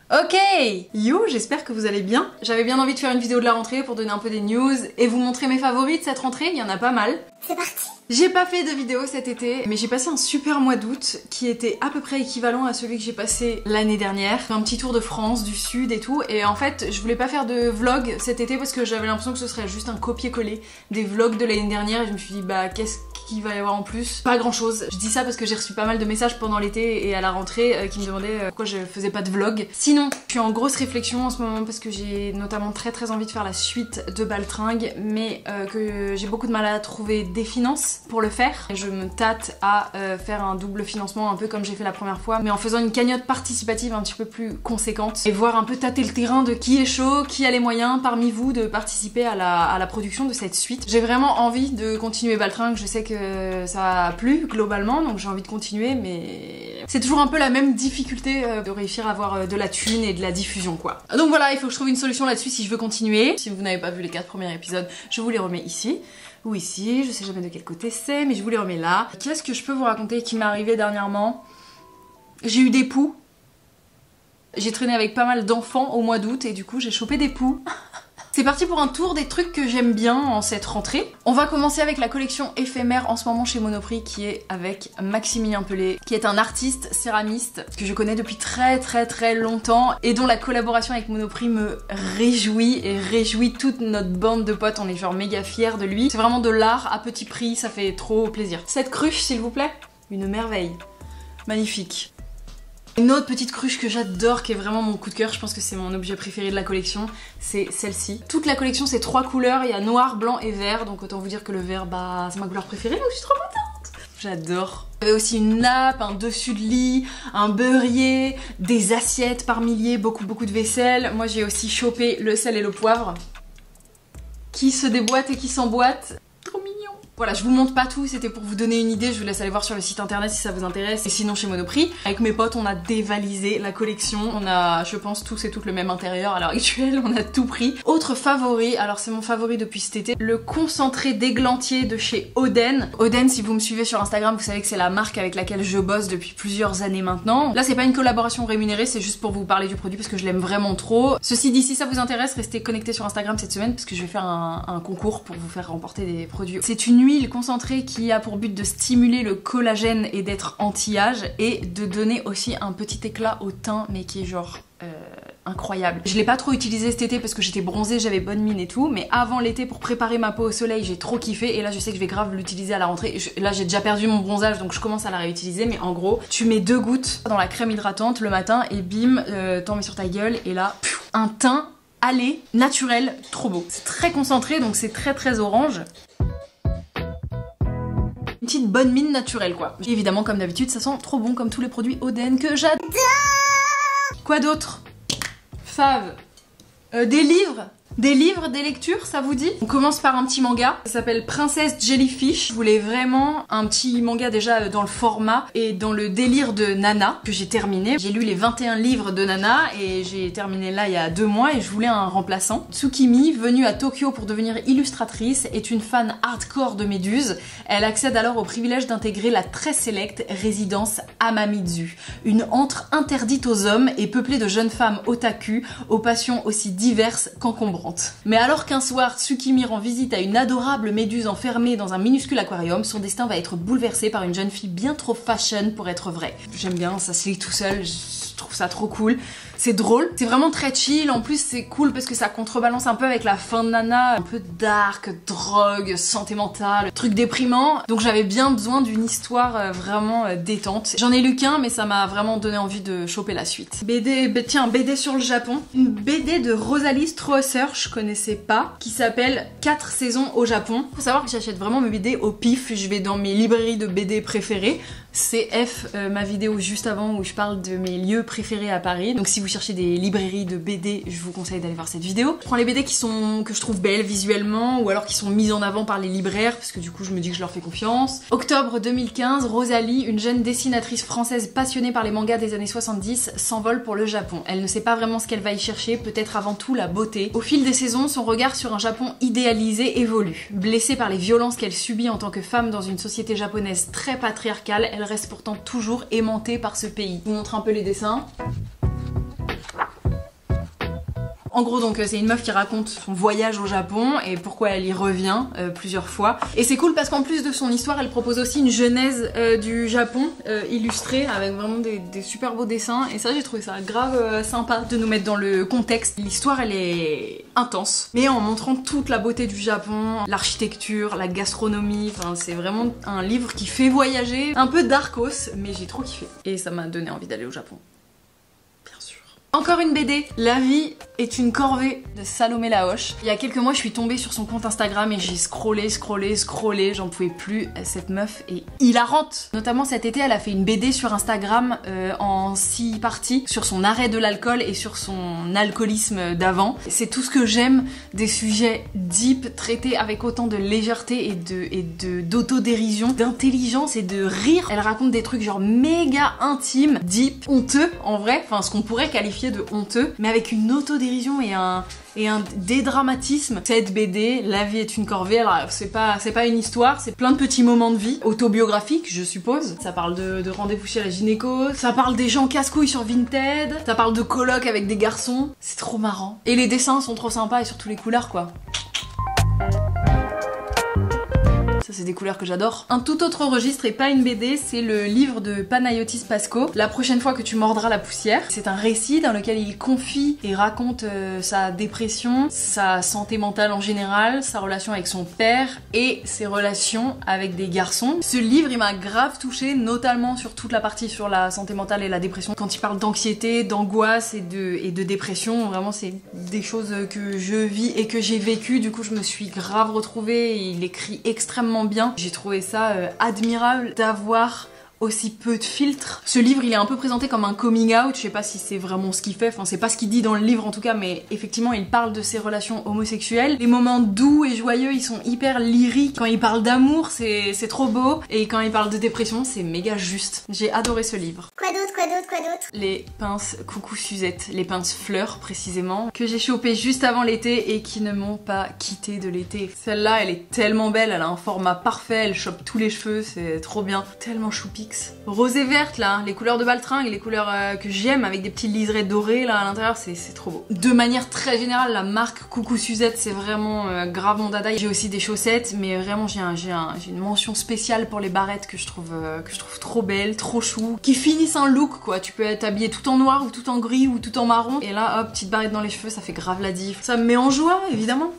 Ok, yo, j'espère que vous allez bien. J'avais bien envie de faire une vidéo de la rentrée pour donner un peu des news et vous montrer mes favoris de cette rentrée, il y en a pas mal. C'est parti. J'ai pas fait de vidéo cet été, mais j'ai passé un super mois d'août qui était à peu près équivalent à celui que j'ai passé l'année dernière. Un petit tour de France, du sud et tout, et en fait je voulais pas faire de vlog cet été parce que j'avais l'impression que ce serait juste un copier-coller des vlogs de l'année dernière et je me suis dit bah qu'est-ce qu'il va y avoir en plus? Pas grand chose. Je dis ça parce que j'ai reçu pas mal de messages pendant l'été et à la rentrée qui me demandaient pourquoi je faisais pas de vlog. Sinon, je suis en grosse réflexion en ce moment parce que j'ai notamment très envie de faire la suite de Baltringue, mais que j'ai beaucoup de mal à trouver des finances pour le faire. Et je me tâte à faire un double financement un peu comme j'ai fait la première fois, mais en faisant une cagnotte participative un petit peu plus conséquente et voir un peu tâter le terrain de qui est chaud, qui a les moyens parmi vous de participer à la production de cette suite. J'ai vraiment envie de continuer Baltringue, je sais que ça a plu globalement donc j'ai envie de continuer, mais c'est toujours un peu la même difficulté de réussir à avoir de la thune et de la diffusion quoi. Donc voilà, il faut que je trouve une solution là-dessus si je veux continuer. Si vous n'avez pas vu les 4 premiers épisodes, je vous les remets ici ou ici, je sais jamais de quel côté c'est, mais je vous les remets là. Qu'est-ce que je peux vous raconter qui m'est arrivé dernièrement? J'ai eu des poux. J'ai traîné avec pas mal d'enfants au mois d'août et du coup j'ai chopé des poux. C'est parti pour un tour des trucs que j'aime bien en cette rentrée. On va commencer avec la collection éphémère en ce moment chez Monoprix qui est avec Maximilien Pelé, qui est un artiste céramiste que je connais depuis très longtemps et dont la collaboration avec Monoprix me réjouit et réjouit toute notre bande de potes. On est genre méga fiers de lui. C'est vraiment de l'art à petit prix, ça fait trop plaisir. Cette cruche s'il vous plaît, une merveille. Magnifique. Une autre petite cruche que j'adore, qui est vraiment mon coup de cœur, je pense que c'est mon objet préféré de la collection, c'est celle-ci. Toute la collection c'est 3 couleurs, il y a noir, blanc et vert, donc autant vous dire que le vert, bah c'est ma couleur préférée, donc je suis trop contente. J'adore. Il y avait aussi une nappe, un dessus de lit, un beurrier, des assiettes par milliers, beaucoup de vaisselle. Moi j'ai aussi chopé le sel et le poivre, qui se déboîte et qui s'emboîte. Trop mignon. Voilà, je vous montre pas tout, c'était pour vous donner une idée, je vous laisse aller voir sur le site internet si ça vous intéresse. Et sinon chez Monoprix, avec mes potes, on a dévalisé la collection. On a, je pense, tous et toutes le même intérieur à l'heure actuelle, on a tout pris. Autre favori, alors c'est mon favori depuis cet été, le concentré d'églantier de chez Oden. Oden, si vous me suivez sur Instagram, vous savez que c'est la marque avec laquelle je bosse depuis plusieurs années maintenant. Là c'est pas une collaboration rémunérée, c'est juste pour vous parler du produit parce que je l'aime vraiment trop. Ceci dit, si ça vous intéresse, restez connectés sur Instagram cette semaine parce que je vais faire un concours pour vous faire remporter des produits. C'est une huile concentrée qui a pour but de stimuler le collagène et d'être anti-âge et de donner aussi un petit éclat au teint mais qui est genre incroyable. Je l'ai pas trop utilisé cet été parce que j'étais bronzée, j'avais bonne mine et tout, mais avant l'été pour préparer ma peau au soleil j'ai trop kiffé et là je sais que je vais grave l'utiliser à la rentrée. Là j'ai déjà perdu mon bronzage donc je commence à la réutiliser, mais en gros tu mets 2 gouttes dans la crème hydratante le matin et bim, t'en mets sur ta gueule et là un teint allé, naturel, trop beau. C'est très concentré donc c'est très orange. Une petite bonne mine naturelle quoi. Et évidemment comme d'habitude ça sent trop bon comme tous les produits Oden que j'adore. Quoi d'autre? Fave. Des livres. Des livres, des lectures, ça vous dit? On commence par un petit manga, ça s'appelle Princesse Jellyfish. Je voulais vraiment un petit manga déjà dans le format et dans le délire de Nana, que j'ai terminé. J'ai lu les 21 livres de Nana et j'ai terminé là il y a 2 mois et je voulais un remplaçant. Tsukimi, venue à Tokyo pour devenir illustratrice, est une fan hardcore de Méduse. Elle accède alors au privilège d'intégrer la très sélecte résidence Amamizu, une antre interdite aux hommes et peuplée de jeunes femmes otaku, aux passions aussi diverses qu'encombrantes. Mais alors qu'un soir, Tsukimi rend visite à une adorable méduse enfermée dans un minuscule aquarium, son destin va être bouleversé par une jeune fille bien trop fashion pour être vraie. J'aime bien, ça se lit tout seul, je trouve ça trop cool. C'est drôle, c'est vraiment très chill, en plus c'est cool parce que ça contrebalance un peu avec la fin de Nana, un peu dark, drogue, santé mentale, truc déprimant. Donc j'avais bien besoin d'une histoire vraiment détente. J'en ai lu qu'un mais ça m'a vraiment donné envie de choper la suite. BD, tiens, BD sur le Japon. Une BD de Rosalie Strausser, je connaissais pas, qui s'appelle 4 saisons au Japon. Faut savoir que j'achète vraiment mes BD au pif, je vais dans mes librairies de BD préférées. CF, ma vidéo juste avant où je parle de mes lieux préférés à Paris. Donc si vous cherchez des librairies de BD, je vous conseille d'aller voir cette vidéo. Je prends les BD que je trouve belles visuellement ou alors qui sont mises en avant par les libraires parce que du coup je me dis que je leur fais confiance. Octobre 2015, Rosalie, une jeune dessinatrice française passionnée par les mangas des années 70, s'envole pour le Japon. Elle ne sait pas vraiment ce qu'elle va y chercher, peut-être avant tout la beauté. Au fil des saisons, son regard sur un Japon idéalisé évolue. Blessée par les violences qu'elle subit en tant que femme dans une société japonaise très patriarcale, elle reste pourtant toujours aimantée par ce pays. Je vous montre un peu les dessins. En gros donc c'est une meuf qui raconte son voyage au Japon et pourquoi elle y revient plusieurs fois. Et c'est cool parce qu'en plus de son histoire, elle propose aussi une genèse du Japon illustrée avec vraiment des super beaux dessins. Et ça j'ai trouvé ça grave sympa de nous mettre dans le contexte. L'histoire elle est intense, mais en montrant toute la beauté du Japon, l'architecture, la gastronomie. Enfin c'est vraiment un livre qui fait voyager, un peu darkos, mais j'ai trop kiffé. Et ça m'a donné envie d'aller au Japon. Encore une BD, La vie est une corvée de Salomé Laoche. Il y a quelques mois, je suis tombée sur son compte Instagram et j'ai scrollé, j'en pouvais plus. Cette meuf est hilarante. Notamment cet été, elle a fait une BD sur Instagram en 6 parties sur son arrêt de l'alcool et sur son alcoolisme d'avant. C'est tout ce que j'aime, des sujets deep, traités avec autant de légèreté et d'autodérision, d'intelligence et de rire. Elle raconte des trucs genre méga intimes, deep, honteux en vrai, enfin ce qu'on pourrait qualifier de honteux, mais avec une autodérision et un dédramatisme. Cette BD, La vie est une corvée, alors c'est pas une histoire, c'est plein de petits moments de vie, autobiographiques je suppose. Ça parle de rendez-vous chez la gynéco, ça parle des gens casse-couilles sur Vinted, ça parle de colocs avec des garçons, c'est trop marrant. Et les dessins sont trop sympas et surtout les couleurs quoi. Ça c'est des couleurs que j'adore. Un tout autre registre et pas une BD, c'est le livre de Panayotis Pasco, La prochaine fois que tu mordras la poussière. C'est un récit dans lequel il confie et raconte sa dépression, sa santé mentale en général, sa relation avec son père et ses relations avec des garçons. Ce livre il m'a grave touchée, notamment sur toute la partie sur la santé mentale et la dépression. Quand il parle d'anxiété, d'angoisse et de dépression, vraiment c'est des choses que je vis et que j'ai vécues. Du coup je me suis grave retrouvée, il écrit extrêmement bien. J'ai trouvé ça admirable d'avoir aussi peu de filtres. Ce livre il est un peu présenté comme un coming out, je sais pas si c'est vraiment ce qu'il fait, enfin c'est pas ce qu'il dit dans le livre en tout cas, mais effectivement il parle de ses relations homosexuelles. Les moments doux et joyeux ils sont hyper lyriques, quand il parle d'amour c'est trop beau, et quand il parle de dépression c'est méga juste. J'ai adoré ce livre. Quoi d'autre? Les pinces Coucou Suzette, les pinces fleurs précisément, que j'ai chopé juste avant l'été et qui ne m'ont pas quitté de l'été. Celle-là elle est tellement belle, elle a un format parfait, elle chope tous les cheveux, c'est trop bien, tellement choupi. Rose et verte là, les couleurs de baltringue, les couleurs que j'aime avec des petits liserés dorés là à l'intérieur, c'est trop beau. De manière très générale, la marque Coucou Suzette c'est vraiment grave mon dada. J'ai aussi des chaussettes, mais vraiment j'ai une mention spéciale pour les barrettes que je trouve trop belles, trop chou, qui finissent un look quoi. Tu peux être habillé tout en noir ou tout en gris ou tout en marron, et là hop, petite barrette dans les cheveux, ça fait grave la diff. Ça me met en joie évidemment.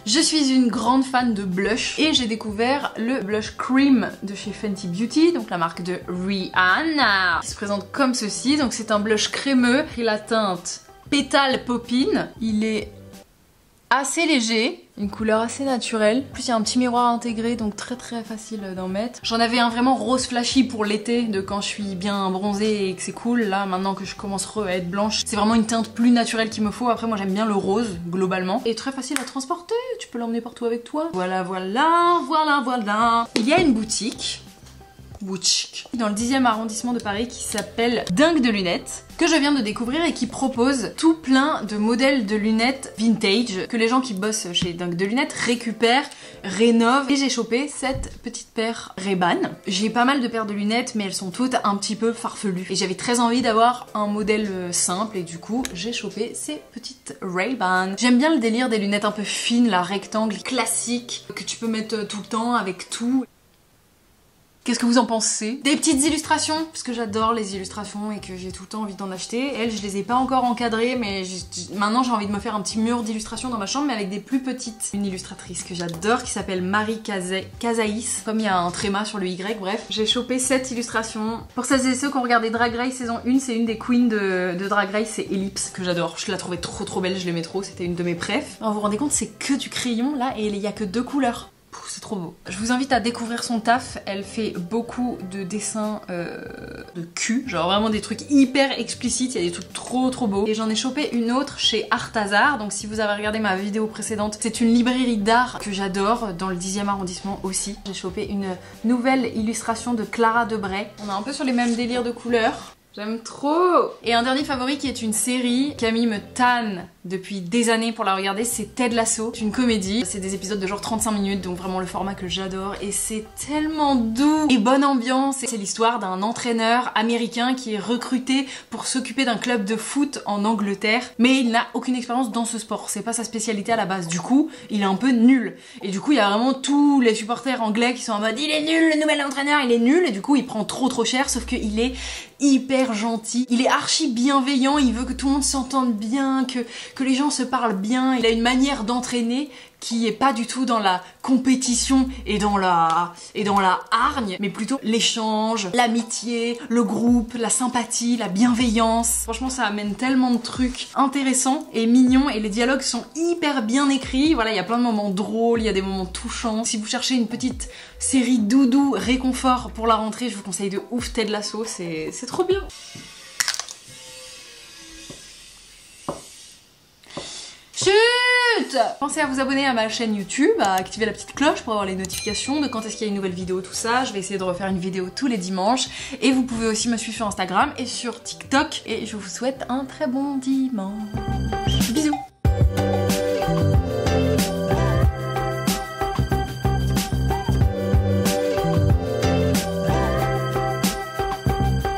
Je suis une grande fan de blush et j'ai découvert le blush cream de chez Fenty Beauty, donc la marque de Rihanna, qui se présente comme ceci. Donc c'est un blush crémeux, pris la teinte Pétale Poppin. Il est assez léger, une couleur assez naturelle. En plus il y a un petit miroir intégré, donc très facile d'en mettre. J'en avais un vraiment rose flashy pour l'été, de quand je suis bien bronzée et que c'est cool. Là maintenant que je commence à être blanche, c'est vraiment une teinte plus naturelle qu'il me faut. Après moi j'aime bien le rose globalement, et très facile à transporter, tu peux l'emmener partout avec toi. Voilà. Il y a une boutique dans le 10e arrondissement de Paris qui s'appelle Dingue de lunettes, que je viens de découvrir et qui propose tout plein de modèles de lunettes vintage que les gens qui bossent chez Dingue de lunettes récupèrent, rénovent. Et j'ai chopé cette petite paire Ray-Ban. J'ai pas mal de paires de lunettes mais elles sont toutes un petit peu farfelues et j'avais très envie d'avoir un modèle simple, et du coup j'ai chopé ces petites Ray-Ban. J'aime bien le délire des lunettes un peu fines, la rectangle classique que tu peux mettre tout le temps avec tout. Qu'est-ce que vous en pensez? Des petites illustrations, parce que j'adore les illustrations et que j'ai tout le temps envie d'en acheter. Elles, je les ai pas encore encadrées, mais maintenant j'ai envie de me faire un petit mur d'illustrations dans ma chambre, mais avec des plus petites. Une illustratrice que j'adore qui s'appelle Marie Casaïs, comme il y a un tréma sur le Y, bref. J'ai chopé cette illustration. Pour celles et ceux qui ont regardé Drag Race saison 1, c'est une des queens de Drag Race, c'est Ellipse, que j'adore. Je la trouvais trop belle, je l'aimais trop, c'était une de mes préfs. Alors vous vous rendez compte, c'est que du crayon là, et il y a que 2 couleurs. C'est trop beau. Je vous invite à découvrir son taf. Elle fait beaucoup de dessins de cul, genre vraiment des trucs hyper explicites. Il y a des trucs trop beaux. Et j'en ai chopé une autre chez Arthazar. Donc si vous avez regardé ma vidéo précédente, c'est une librairie d'art que j'adore, dans le 10e arrondissement aussi. J'ai chopé une nouvelle illustration de Clara Debray. On est un peu sur les mêmes délires de couleurs. J'aime trop. Et un dernier favori qui est une série. Camille me tanne depuis des années pour la regarder, c'est Ted Lasso. C'est une comédie, c'est des épisodes de genre 35 minutes, donc vraiment le format que j'adore. Et c'est tellement doux et bonne ambiance. C'est l'histoire d'un entraîneur américain qui est recruté pour s'occuper d'un club de foot en Angleterre. Mais il n'a aucune expérience dans ce sport, c'est pas sa spécialité à la base. Du coup, il est un peu nul. Et du coup, il y a vraiment tous les supporters anglais qui sont en mode il est nul, le nouvel entraîneur, il est nul. Et du coup, il prend trop cher, sauf qu'il est hyper gentil, il est archi bienveillant, il veut que tout le monde s'entende bien, que les gens se parlent bien. Il a une manière d'entraîner qui est pas du tout dans la compétition et dans la hargne, mais plutôt l'échange, l'amitié, le groupe, la sympathie, la bienveillance. Franchement, ça amène tellement de trucs intéressants et mignons, et les dialogues sont hyper bien écrits. Voilà, il y a plein de moments drôles, il y a des moments touchants. Si vous cherchez une petite série doudou réconfort pour la rentrée, je vous conseille de ouf Ted Lasso, c'est trop bien. Chut! Pensez à vous abonner à ma chaîne YouTube, à activer la petite cloche pour avoir les notifications de quand est-ce qu'il y a une nouvelle vidéo, tout ça. Je vais essayer de refaire une vidéo tous les dimanches. Et vous pouvez aussi me suivre sur Instagram et sur TikTok. Et je vous souhaite un très bon dimanche.